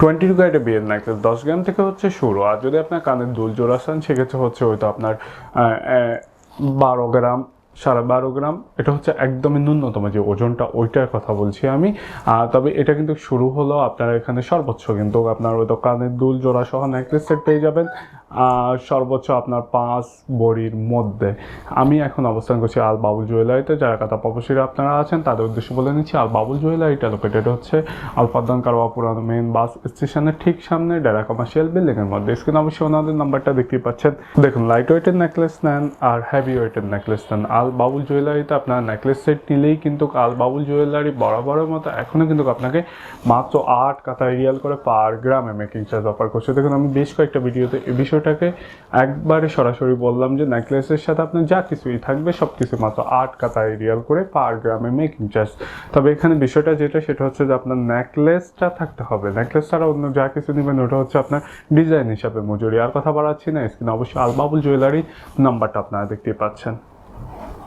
22 ক্যারেটের বিয়ের নেকলেস 10 গ্রাম থেকে হচ্ছে শুরু। আর যদি আপনার কানের দুল জোড়া চান সেক্ষেত্রে হচ্ছে হয়তো আপনার 12 গ্রাম, 12.5 গ্রাম, এটা হচ্ছে একদমই ন্যূনতম যে ওজনটা, ওইটার কথা বলছি আমি। তবে এটা কিন্তু শুরু হলো আপনার এখানে সর্বোচ্চ কিন্তু আপনার হয়তো কানের দুল জোড়া সহ নেকলেস সেট পেয়ে যাবেন সর্বোচ্চ আপনার 5 ভরির মধ্যে। আমি এখন অবস্থান করছি আল বাবুল জুয়েলারিতে। যারা কথা প্রবাসীরা আপনারা আছেন তাদের উদ্দেশ্যে বলে নিচ্ছি, আল বাবুল জুয়েলারিটা লোকেটেড হচ্ছে আলফাদ্দান কারওয়া পুরানো মেইন বাস স্টেশনের ঠিক সামনে ডেরা কমার্শিয়াল বিল্ডিংয়ের মধ্যে। স্ক্রিনে অবশ্যই ওনাদের নাম্বারটা দেখতেই পাচ্ছেন। দেখুন, লাইট ওয়েটের নেকলেস নেন আর হেভি ওয়েটের নেকলেস নেন, আল বাবুল জুয়েলারিতে আপনার নেকলেস সেট নিলেই কিন্তু আল বাবুল জুয়েলারি বরাবরের মতো এখনও কিন্তু আপনাকে মাত্র 8 কাতা রিয়াল করে পার গ্রামে মেকিং চার্জ অফার করছে। দেখুন, আমি বেশ কয়েকটা ভিডিওতে এই বিষয়টাকে একবারে সরাসরি বললাম যে নেকলেসের সাথে আপনার যা কিছুই থাকবে সব কিছু মাত্র 8 কাতা রিয়াল করে পার গ্রামে মেকিং চার্জ। তবে এখানে বিষয়টা যেটা সেটা হচ্ছে যে আপনার নেকলেসটা থাকতে হবে, নেকলেস ছাড়া অন্য যা কিছু নেবেন ওটা হচ্ছে আপনার ডিজাইন হিসাবে মজুরি। আর কথা বাড়াচ্ছি না, স্ক্রিনে অবশ্যই আল বাবুল জুয়েলারি নাম্বারটা আপনারা দেখতেই পাচ্ছেন।